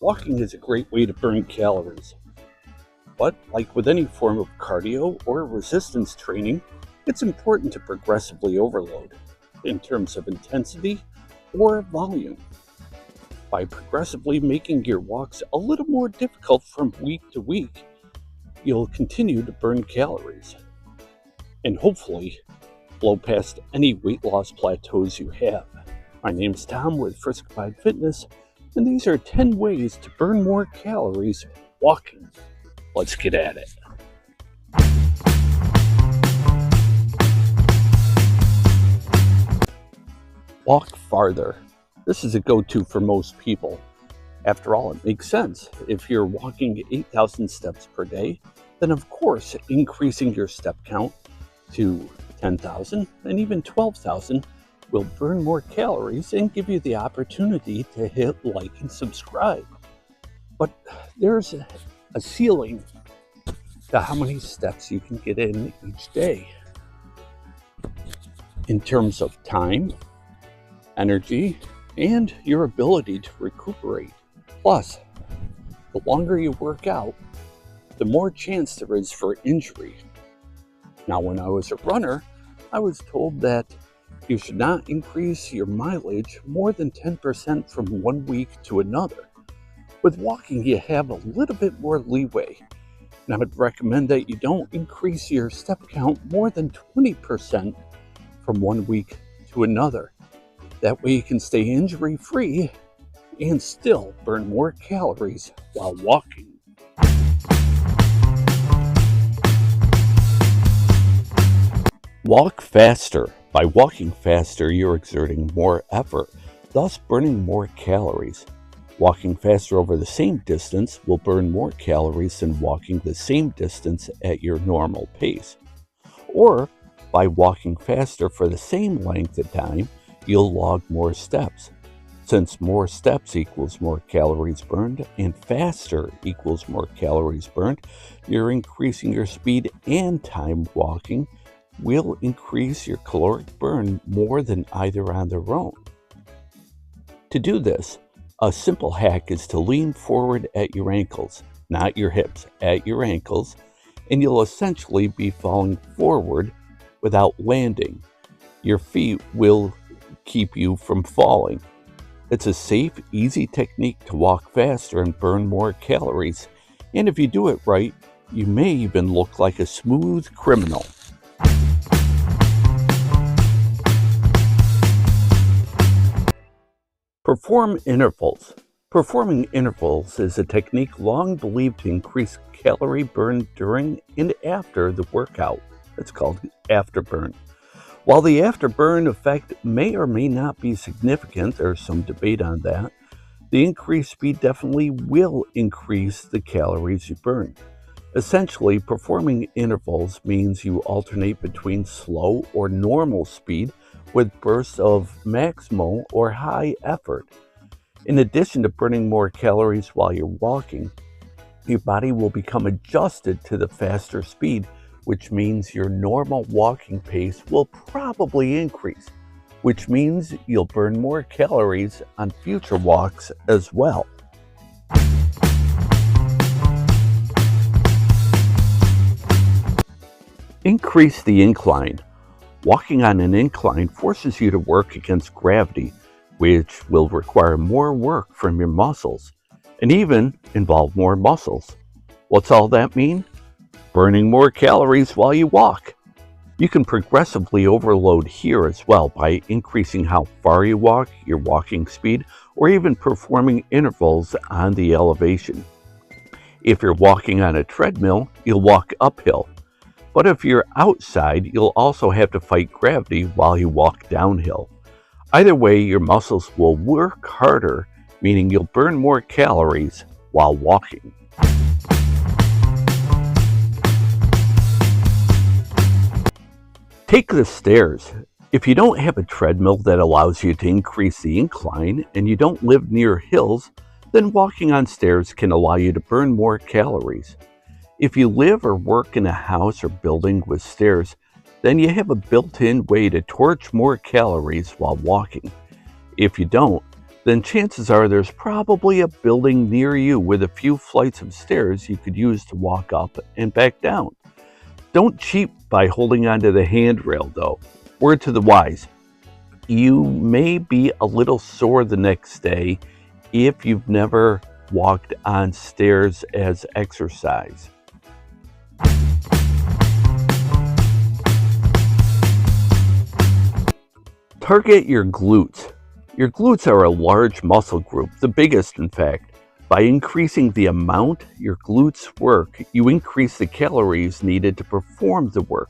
Walking is a great way to burn calories, but like with any form of cardio or resistance training, it's important to progressively overload in terms of intensity or volume. By progressively making your walks a little more difficult from week to week, you'll continue to burn calories and hopefully blow past any weight loss plateaus you have. My name's Tom with Friscified Fitness, and these are 10 ways to burn more calories walking. Let's get at it. Walk farther. This is a go-to for most people. After all, it makes sense. If you're walking 8,000 steps per day, then of course increasing your step count to 10,000 and even 12,000 will burn more calories and give you the opportunity to hit like and subscribe. But there's a ceiling to how many steps you can get in each day in terms of time, energy, and your ability to recuperate. Plus, the longer you work out, the more chance there is for injury. Now, when I was a runner, I was told that you should not increase your mileage more than 10% from one week to another. With walking, you have a little bit more leeway. And I would recommend that you don't increase your step count more than 20% from one week to another. That way you can stay injury-free and still burn more calories while walking. Walk faster. By walking faster, you're exerting more effort, thus burning more calories. Walking faster over the same distance will burn more calories than walking the same distance at your normal pace. Or, by walking faster for the same length of time, you'll log more steps. Since more steps equals more calories burned and faster equals more calories burned, you're increasing your speed and time walking will increase your caloric burn more than either on their own. To do this, a simple hack is to lean forward at your ankles, not your hips, at your ankles, and you'll essentially be falling forward without landing. Your feet will keep you from falling. It's a safe, easy technique to walk faster and burn more calories, and if you do it right, you may even look like a smooth criminal. Perform intervals. Performing intervals is a technique long believed to increase calorie burn during and after the workout. It's called afterburn. While the afterburn effect may or may not be significant, there's some debate on that, the increased speed definitely will increase the calories you burn. Essentially, performing intervals means you alternate between slow or normal speed with bursts of maximal or high effort. In addition to burning more calories while you're walking, your body will become adjusted to the faster speed, which means your normal walking pace will probably increase, which means you'll burn more calories on future walks as well. Increase the incline. Walking on an incline forces you to work against gravity, which will require more work from your muscles, and even involve more muscles. What's all that mean? Burning more calories while you walk. You can progressively overload here as well by increasing how far you walk, your walking speed, or even performing intervals on the elevation. If you're walking on a treadmill, you'll walk uphill. But if you're outside, you'll also have to fight gravity while you walk downhill. Either way, your muscles will work harder, meaning you'll burn more calories while walking. Take the stairs. If you don't have a treadmill that allows you to increase the incline and you don't live near hills, then walking on stairs can allow you to burn more calories. If you live or work in a house or building with stairs, then you have a built-in way to torch more calories while walking. If you don't, then chances are there's probably a building near you with a few flights of stairs you could use to walk up and back down. Don't cheat by holding onto the handrail though. Word to the wise, you may be a little sore the next day if you've never walked on stairs as exercise. Target your glutes. Your glutes are a large muscle group, the biggest in fact. By increasing the amount your glutes work, you increase the calories needed to perform the work.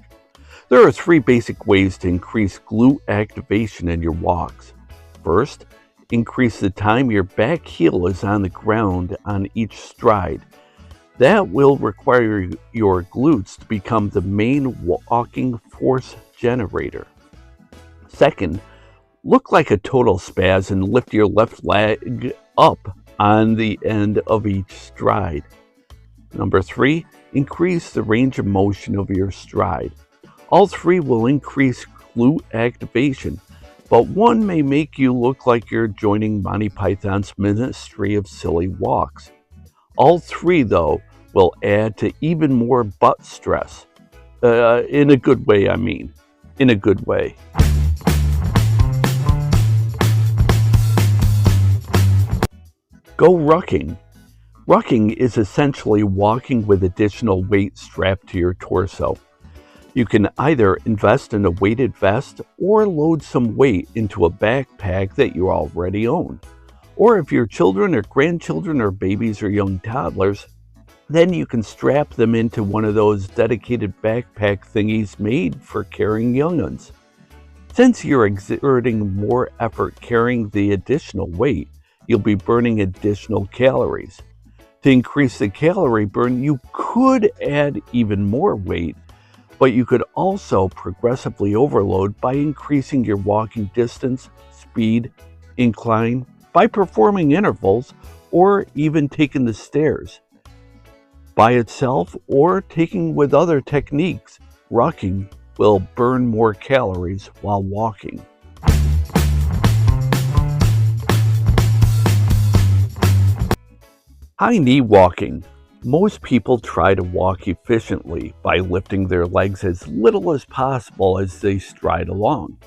There are 3 basic ways to increase glute activation in your walks. First, increase the time your back heel is on the ground on each stride. That will require your glutes to become the main walking force generator. Second, look like a total spaz and lift your left leg up on the end of each stride. Number 3, increase the range of motion of your stride. All 3 will increase glute activation, but one may make you look like you're joining Monty Python's Ministry of Silly Walks. All 3, though, will add to even more butt stress. In a good way, I mean. In a good way. Go rucking. Rucking is essentially walking with additional weight strapped to your torso. You can either invest in a weighted vest or load some weight into a backpack that you already own. Or if your children or grandchildren or babies or young toddlers, then you can strap them into one of those dedicated backpack thingies made for carrying young'uns. Since you're exerting more effort carrying the additional weight, you'll be burning additional calories. To increase the calorie burn, you could add even more weight, but you could also progressively overload by increasing your walking distance, speed, incline, by performing intervals, or even taking the stairs. By itself or taking with other techniques, rucking will burn more calories while walking. High knee walking. Most people try to walk efficiently by lifting their legs as little as possible as they stride along.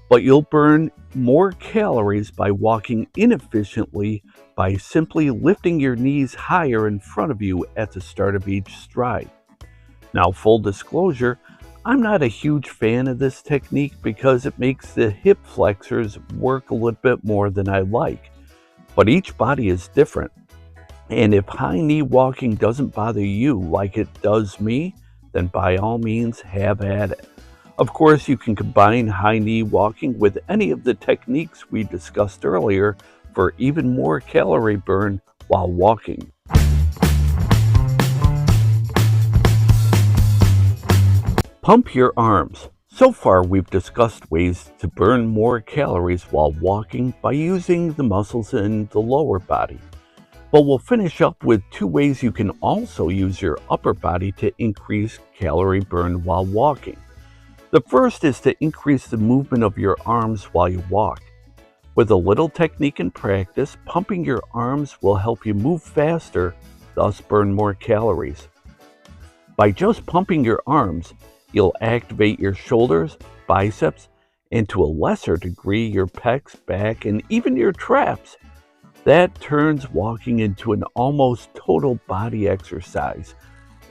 But you'll burn more calories by walking inefficiently by simply lifting your knees higher in front of you at the start of each stride. Now, full disclosure, I'm not a huge fan of this technique because it makes the hip flexors work a little bit more than I like. But each body is different. And if high knee walking doesn't bother you like it does me, then by all means have at it. Of course, you can combine high knee walking with any of the techniques we discussed earlier for even more calorie burn while walking. Pump your arms. So far, we've discussed ways to burn more calories while walking by using the muscles in the lower body. But we'll finish up with 2 ways you can also use your upper body to increase calorie burn while walking. The first is to increase the movement of your arms while you walk. With a little technique and practice, pumping your arms will help you move faster, thus burn more calories. By just pumping your arms, you'll activate your shoulders, biceps, and to a lesser degree your pecs, back, and even your traps. That turns walking into an almost total body exercise,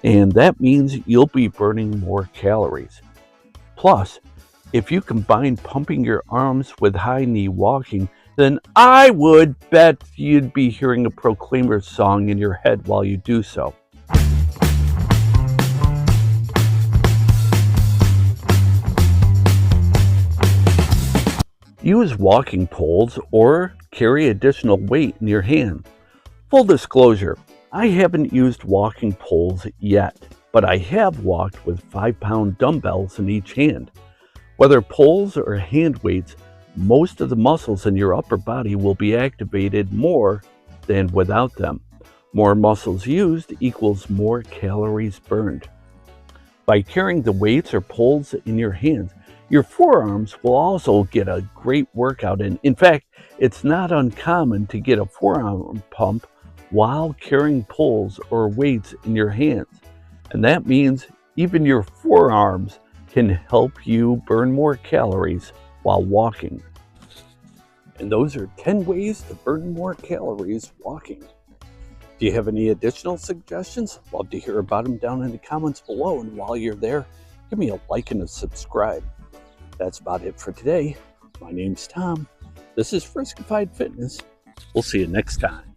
and that means you'll be burning more calories. Plus, if you combine pumping your arms with high knee walking, then I would bet you'd be hearing a Proclaimers song in your head while you do so. Use walking poles or carry additional weight in your hand. Full disclosure, I haven't used walking poles yet, but I have walked with 5-pound dumbbells in each hand. Whether poles or hand weights, most of the muscles in your upper body will be activated more than without them. More muscles used equals more calories burned. By carrying the weights or poles in your hands, Your forearms will also get a great workout. And in fact, it's not uncommon to get a forearm pump while carrying poles or weights in your hands. And that means even your forearms can help you burn more calories while walking. And those are 10 ways to burn more calories walking. Do you have any additional suggestions? Love to hear about them down in the comments below. And while you're there, give me a like and a subscribe. That's about it for today. My name's Tom. This is Friskified Fitness. We'll see you next time.